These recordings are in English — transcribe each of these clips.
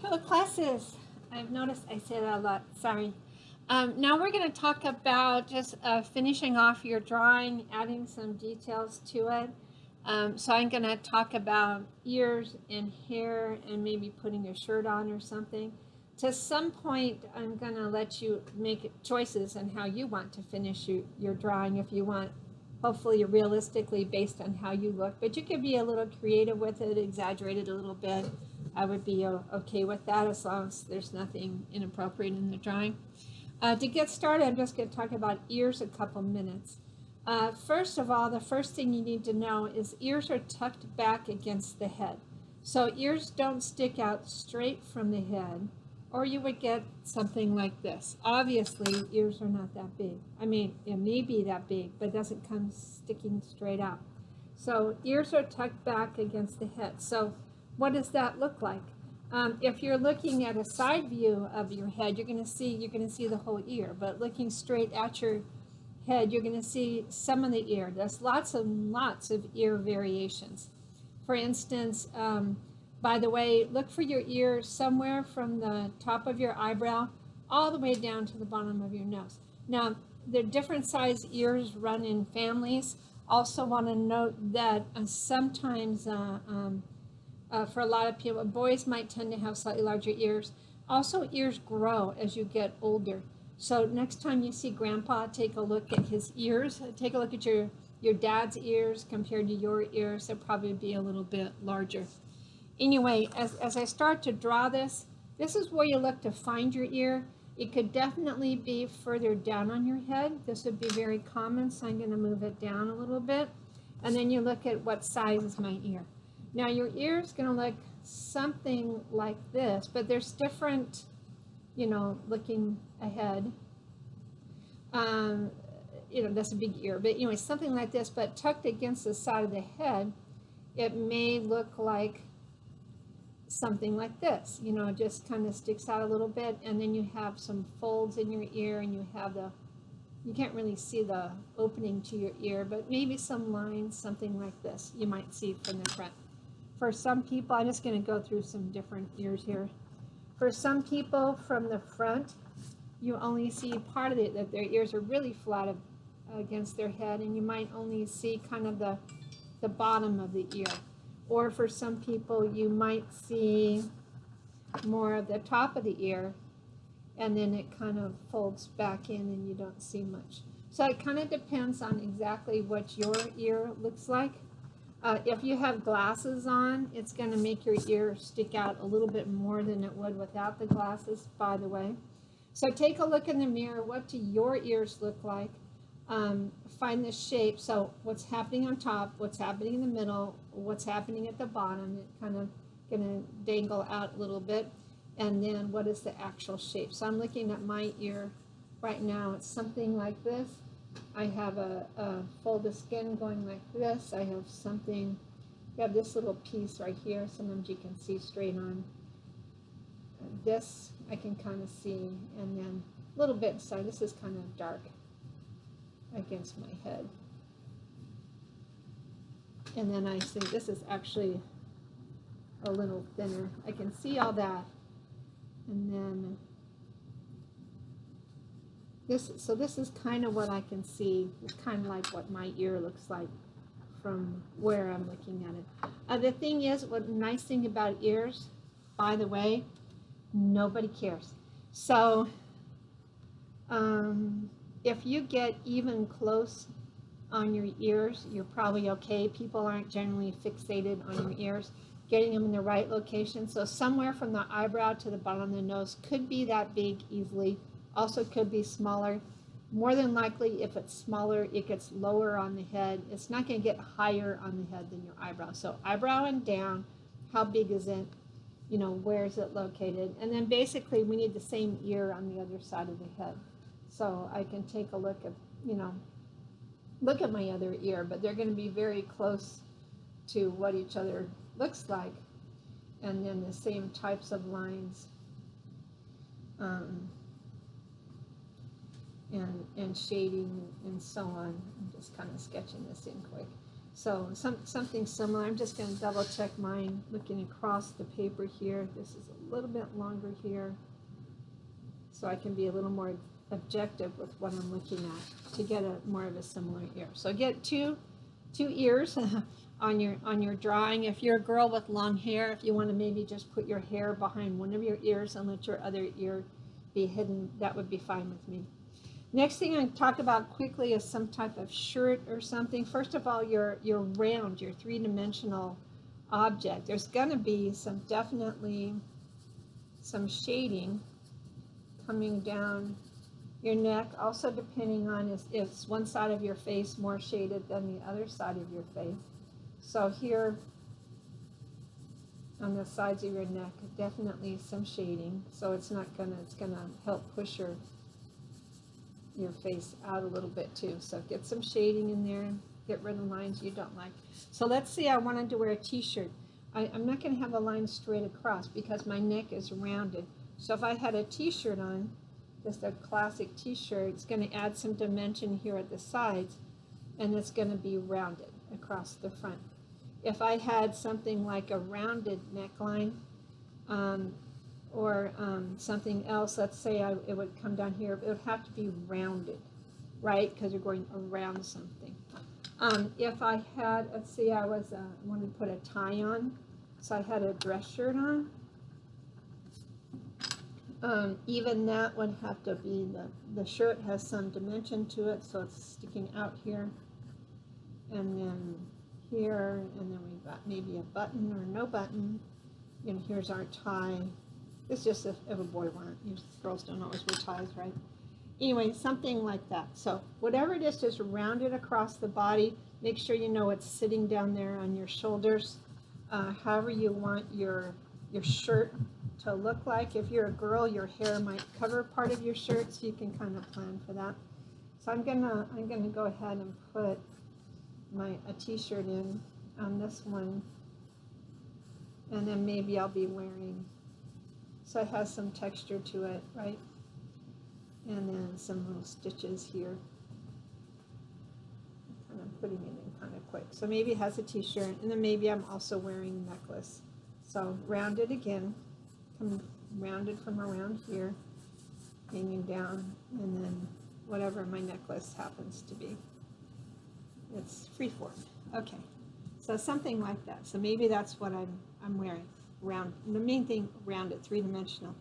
Hello, classes. I've noticed I say that a lot. Sorry. Now we're going to talk about just finishing off your drawing, adding some details to it. So I'm going to talk about ears and hair and maybe putting a shirt on or something. To some point, I'm going to let you make choices on how you want to finish your drawing if you want, hopefully realistically based on how you look. But you could be a little creative with it, exaggerate it a little bit. I would be okay with that as long as there's nothing inappropriate in the drawing. To get started, I'm just going to talk about ears a couple minutes. First of all, the first thing you need to know is ears are tucked back against the head. So ears don't stick out straight from the head, or you would get something like this. Obviously, ears are not that big. I mean, it may be that big, but it doesn't come sticking straight out. So ears are tucked back against the head. So what does that look like? If you're looking at a side view of your head, you're going to see the whole ear. But looking straight at your head, you're going to see some of the ear. There's lots of ear variations. For instance, by the way, look for your ear somewhere from the top of your eyebrow all the way down to the bottom of your nose. Now, the different size ears run in families. Also want to note that sometimes for a lot of people, boys might tend to have slightly larger ears. Also, ears grow as you get older. So next time you see Grandpa, take a look at his ears. Take a look at your dad's ears compared to your ears. They'll probably be a little bit larger. Anyway, as I start to draw this, this is where you look to find your ear. It could definitely be further down on your head. This would be very common, so I'm going to move it down a little bit. And then you look at what size is my ear. Now your ear is going to look something like this, but there's different, looking ahead. That's a big ear, but anyway, something like this, but tucked against the side of the head, it may look like something like this, just kind of sticks out a little bit, and then you have some folds in your ear, and you can't really see the opening to your ear, but maybe some lines, something like this, you might see from the front. For some people, I'm just going to go through some different ears here. For some people, from the front, you only see part of it, that their ears are really flat against their head, and you might only see kind of the bottom of the ear. Or for some people, you might see more of the top of the ear, and then it kind of folds back in and you don't see much. So it kind of depends on exactly what your ear looks like. If you have glasses on, it's going to make your ear stick out a little bit more than it would without the glasses, by the way. So take a look in the mirror. What do your ears look like? Find the shape. So what's happening on top, what's happening in the middle, what's happening at the bottom. It kind of going to dangle out a little bit. And then what is the actual shape? So I'm looking at my ear right now. It's something like this. I have a fold of skin going like this. I have something, you have this little piece right here. Sometimes you can see straight on. This I can kind of see, and then a little bit inside. This is kind of dark against my head. And then I see this is actually a little thinner. I can see all that. And then this is kind of what I can see. It's kind of like what my ear looks like from where I'm looking at it. The thing is, what nice thing about ears, by the way, nobody cares. So if you get even close on your ears, you're probably okay. People aren't generally fixated on your ears. Getting them in the right location. So somewhere from the eyebrow to the bottom of the nose could be that big easily. Also could be smaller. More than likely, if it's smaller, it gets lower on the head. It's not going to get higher on the head than your eyebrow. So eyebrow and down, how big is it? Where is it located? And then basically we need the same ear on the other side of the head. So I can take a look at, look at my other ear, but they're going to be very close to what each other looks like, and then the same types of lines and shading and so on. I'm just kind of sketching this in quick. So something similar. I'm just going to double check mine, looking across the paper here. This is a little bit longer here, so I can be a little more objective with what I'm looking at to get a more of a similar ear. So get two ears on your drawing. If you're a girl with long hair, if you want to maybe just put your hair behind one of your ears and let your other ear be hidden, that would be fine with me. Next thing I talk about quickly is some type of shirt or something. First of all, your round, your three-dimensional object. There's going to be definitely some shading coming down your neck, also depending on if one side of your face more shaded than the other side of your face. So here on the sides of your neck, definitely some shading. So it's gonna help push your face out a little bit too. So get some shading in there, get rid of lines you don't like. So let's say I wanted to wear a t-shirt. I'm not gonna have a line straight across because my neck is rounded. So if I had a t-shirt on, just a classic t-shirt, it's gonna add some dimension here at the sides, and it's gonna be rounded across the front. If I had something like a rounded neckline, or something else, let's say it would come down here, it would have to be rounded, right? Because you're going around something. If I had, let's see, I wanted to put a tie on, so I had a dress shirt on. Even that would have to be, the shirt has some dimension to it, so it's sticking out here, and then here, and then we've got maybe a button or no button, and here's our tie. It's just if a boy wanted, you girls don't always wear ties, right? Anyway, something like that. So whatever it is, just round it across the body. Make sure you know it's sitting down there on your shoulders. However you want your shirt to look like. If you're a girl, your hair might cover part of your shirt, so you can kind of plan for that. So I'm gonna go ahead and put a t-shirt in on this one, and then maybe I'll be wearing, so it has some texture to it, right? And then some little stitches here. And I'm putting it in kind of quick. So maybe it has a t-shirt, and then maybe I'm also wearing a necklace. So rounded again, come rounded from around here, hanging down, and then whatever my necklace happens to be. It's freeform. Okay, so something like that. So maybe that's what I'm wearing. Round. The main thing, rounded, three-dimensional.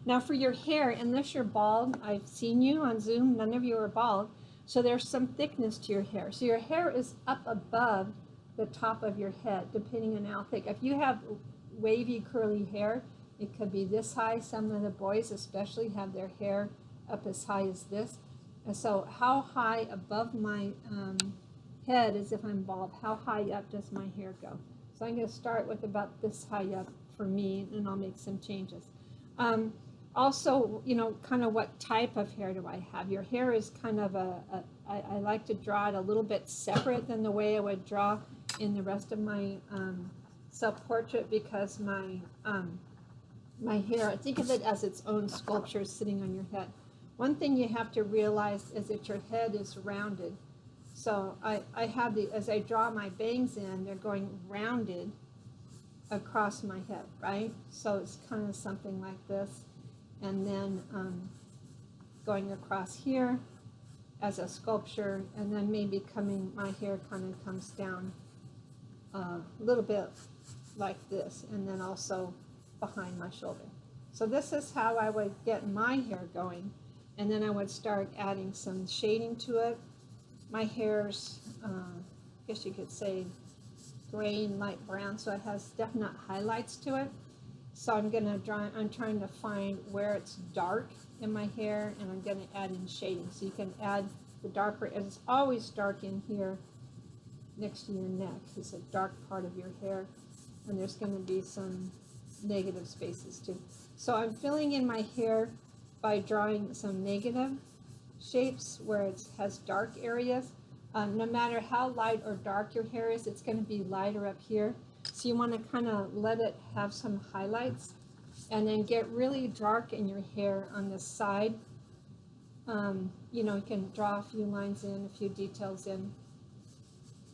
Now for your hair, unless you're bald, I've seen you on Zoom. None of you are bald, so there's some thickness to your hair. So your hair is up above the top of your head, depending on how thick. If you have wavy, curly hair, it could be this high. Some of the boys, especially, have their hair up as high as this. And so, how high above my head is if I'm bald? How high up does my hair go? So I'm going to start with about this high up for me, and I'll make some changes. Also, you know, kind of what type of hair do I have? Your hair is kind of I like to draw it a little bit separate than the way I would draw in the rest of my self-portrait, because my hair, think of it as its own sculpture sitting on your head. One thing you have to realize is that your head is rounded. So I have as I draw my bangs in, they're going rounded across my head, right? So it's kind of something like this. And then going across here as a sculpture, and then maybe my hair kind of comes down a little bit like this, and then also behind my shoulder. So this is how I would get my hair going, and then I would start adding some shading to it. My hair's, I guess you could say, gray and light brown, so it has definite highlights to it. So I'm trying to find where it's dark in my hair, and I'm going to add in shading. So you can add the darker, and it's always dark in here next to your neck. It's a dark part of your hair, and there's going to be some negative spaces too. So I'm filling in my hair by drawing some negative shapes where it has dark areas. No matter how light or dark your hair is, it's going to be lighter up here. So you want to kind of let it have some highlights, and then get really dark in your hair on the side. You know, you can draw a few lines in, a few details in.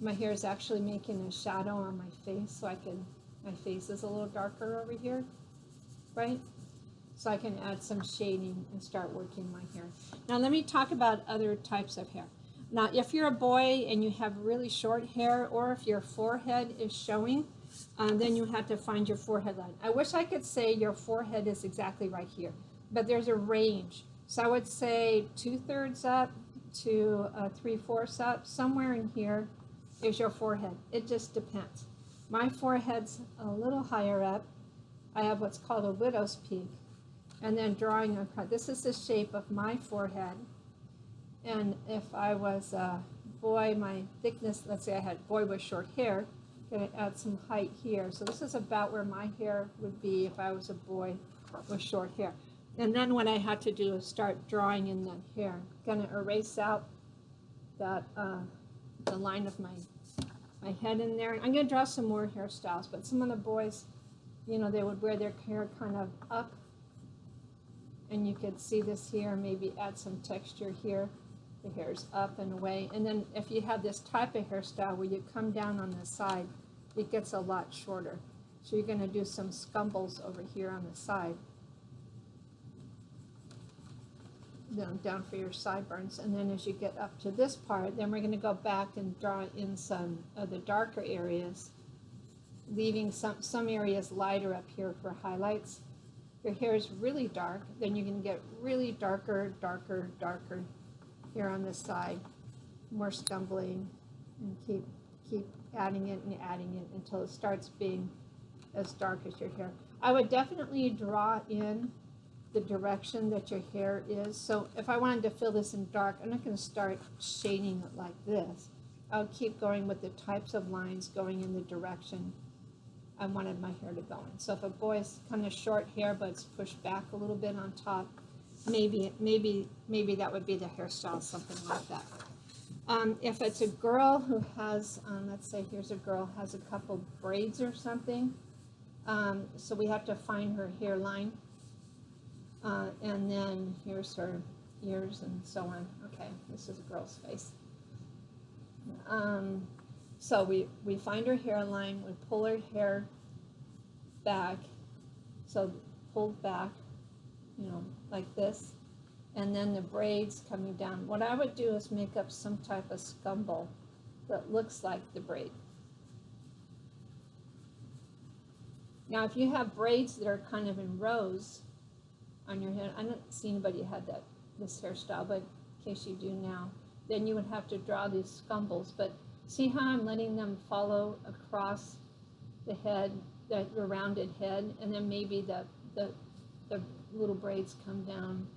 My hair is actually making a shadow on my face, so my face is a little darker over here, right? So I can add some shading and start working my hair. Now let me talk about other types of hair. Now if you're a boy and you have really short hair, or if your forehead is showing, then you have to find your forehead line. I wish I could say your forehead is exactly right here, but there's a range. So I would say 2/3 up to 3/4 up, somewhere in here is your forehead. It just depends. My forehead's a little higher up. I have what's called a widow's peak. And then drawing across, this is the shape of my forehead. And if I was a boy, my thickness, let's say I had boy with short hair, gonna add some height here. So this is about where my hair would be if I was a boy with short hair. And then what I had to do is start drawing in that hair. Gonna erase out that the line of my head in there. I'm gonna draw some more hairstyles, but some of the boys, you know, they would wear their hair kind of up, and you could see this here, maybe add some texture here. The hair's up and away. And then if you have this type of hairstyle where you come down on the side, it gets a lot shorter. So you're gonna do some scumbles over here on the side. Down for your sideburns, and then as you get up to this part, then we're going to go back and draw in some of the darker areas, leaving some areas lighter up here for highlights. Your hair is really dark, then you're going to get really darker here on this side, more scumbling, and keep adding it until it starts being as dark as your hair. I would definitely draw in the direction that your hair is. So if I wanted to fill this in dark, I'm not going to start shading it like this. I'll keep going with the types of lines going in the direction I wanted my hair to go in. So if a boy's kind of short hair but it's pushed back a little bit on top, maybe that would be the hairstyle, something like that. If it's a girl who has, let's say here's a girl has a couple braids or something, so we have to find her hairline. And then here's her ears and so on. Okay, this is a girl's face. So we find her hairline, we pull her hair back, so pulled back, you know, like this, and then the braids coming down. What I would do is make up some type of scumble that looks like the braid. Now if you have braids that are kind of in rows on your head, I don't see anybody who had this hairstyle, but in case you do now, then you would have to draw these scumbles. But see how I'm letting them follow across the head, the rounded head, and then maybe the little braids come down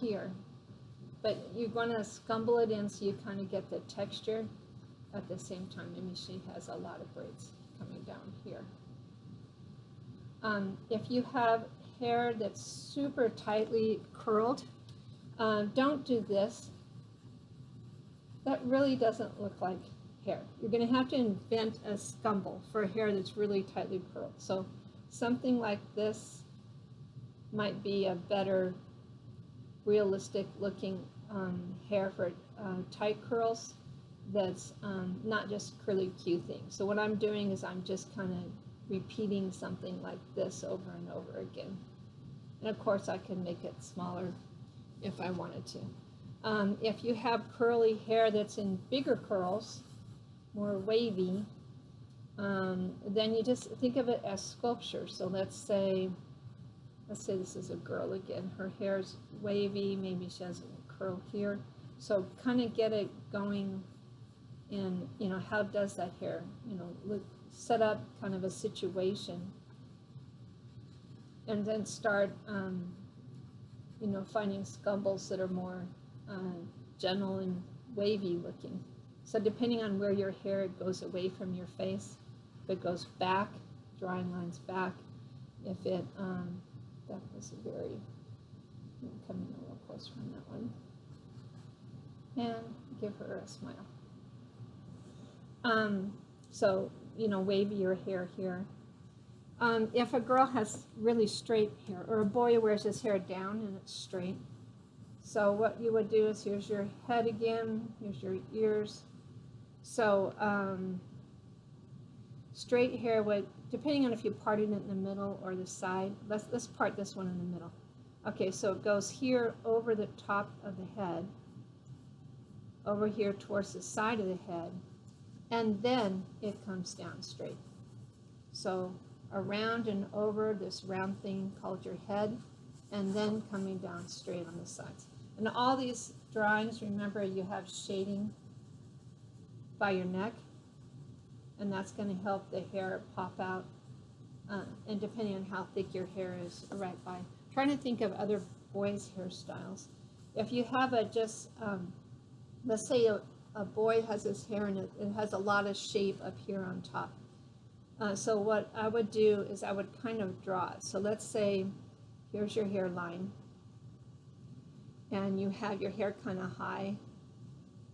here. But you're going to scumble it in so you kind of get the texture at the same time. Maybe she has a lot of braids coming down here. If you have hair that's super tightly curled, don't do this. That really doesn't look like hair. You're going to have to invent a scumble for hair that's really tightly curled. So something like this might be a better realistic looking hair for tight curls that's not just curly Q things. So what I'm doing is I'm just kind of repeating something like this over and over again. And of course I can make it smaller if I wanted to. If you have curly hair that's in bigger curls, more wavy, then you just think of it as sculpture. So let's say this is a girl again. Her hair's wavy, maybe she has a curl here. So kind of get it going in, you know, how does that hair, you know, set up kind of a situation, and then start, you know, finding scumbles that are more gentle and wavy looking. So depending on where your hair goes away from your face, if it goes back, drawing lines back. If it, that was very, coming a little closer on that one. And give her a smile. So, you know, wavy your hair here. If a girl has really straight hair, or a boy wears his hair down and it's straight, so what you would do is here's your head again, here's your ears. So straight hair would, depending on if you parted it in the middle or the side. Let's part this one in the middle. Okay, so it goes here over the top of the head, over here towards the side of the head, and then it comes down straight. So around and over this round thing called your head, and then coming down straight on the sides. And all these drawings, remember, you have shading by your neck, and that's going to help the hair pop out, and depending on how thick your hair is, right by. Trying to think of other boys' hairstyles. If you have a just, let's say a boy has his hair and it has a lot of shape up here on top. So what I would do is I would kind of draw it. So let's say here's your hairline, and you have your hair kind of high,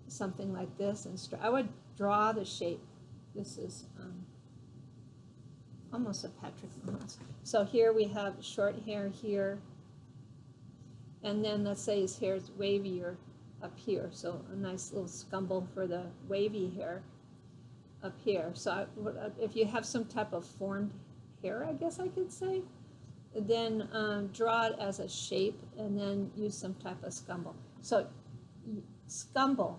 something like this, and I would draw the shape. This is almost a Patrick Mahomes. So here we have short hair here, and then let's say his hair is wavier up here, so a nice little scumble for the wavy hair up here. So if you have some type of formed hair, I guess I could say, then draw it as a shape and then use some type of scumble. So scumble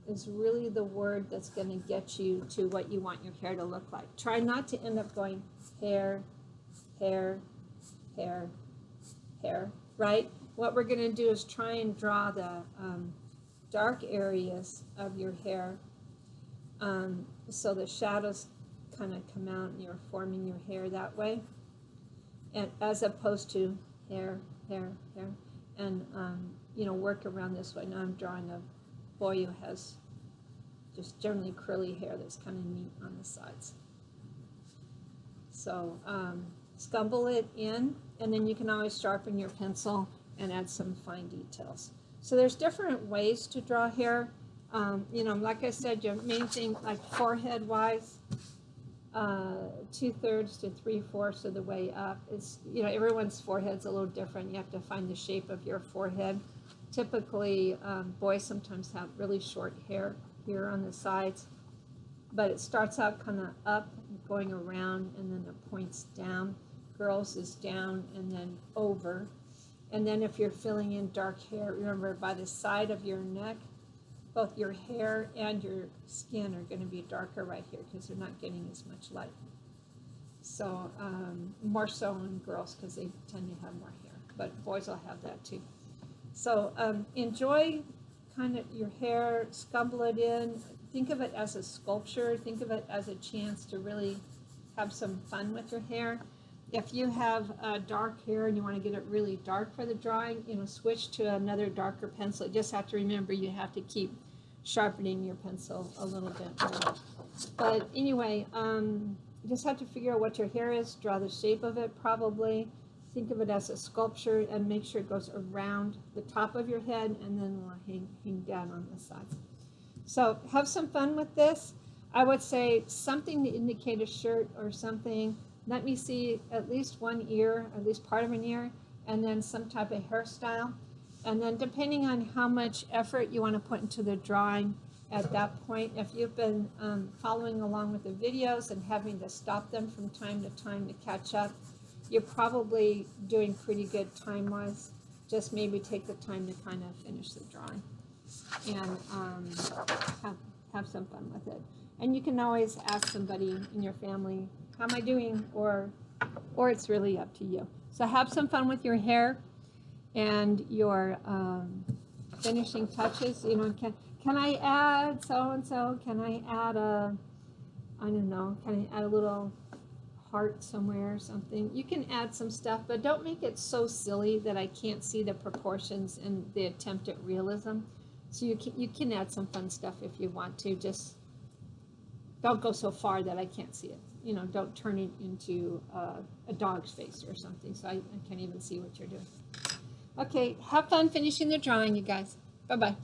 is really the word that's going to get you to what you want your hair to look like. Try not to end up going hair, hair, hair, hair, right? What we're going to do is try and draw the dark areas of your hair, so the shadows kind of come out and you're forming your hair that way, and as opposed to hair, hair, hair, and you know, work around this way. Now I'm drawing a boy who has just generally curly hair that's kind of neat on the sides. So scumble it in, and then you can always sharpen your pencil and add some fine details. So there's different ways to draw hair. You know, like I said, your main thing, like forehead wise, 2/3 to 3/4 of the way up. It's, you know, everyone's forehead's a little different. You have to find the shape of your forehead. Typically, boys sometimes have really short hair here on the sides, but it starts out kind of up, going around, and then it points down. Girls is down and then over. And then if you're filling in dark hair, remember by the side of your neck, both your hair and your skin are going to be darker right here because they're not getting as much light. So more so in girls because they tend to have more hair, but boys will have that too. So enjoy kind of your hair, scumble it in. Think of it as a sculpture. Think of it as a chance to really have some fun with your hair. If you have dark hair and you want to get it really dark for the drawing, you know, switch to another darker pencil. You just have to remember you have to keep sharpening your pencil a little bit more. But anyway, you just have to figure out what your hair is, draw the shape of it probably. Think of it as a sculpture and make sure it goes around the top of your head and then will hang down on the sides. So have some fun with this. I would say something to indicate a shirt or something. Let me see at least one ear, at least part of an ear, and then some type of hairstyle. And then depending on how much effort you want to put into the drawing at that point, if you've been following along with the videos and having to stop them from time to time to catch up, you're probably doing pretty good time-wise. Just maybe take the time to kind of finish the drawing and have some fun with it. And you can always ask somebody in your family, how am I doing? Or it's really up to you. So have some fun with your hair and your finishing touches. You know, can I add so-and-so? Can I add I don't know, can I add a little heart somewhere or something? You can add some stuff, but don't make it so silly that I can't see the proportions and the attempt at realism. So you can add some fun stuff if you want to. Just don't go so far that I can't see it. You know, don't turn it into a dog's face or something, so I can't even see what you're doing. Okay, have fun finishing the drawing, you guys. Bye-bye.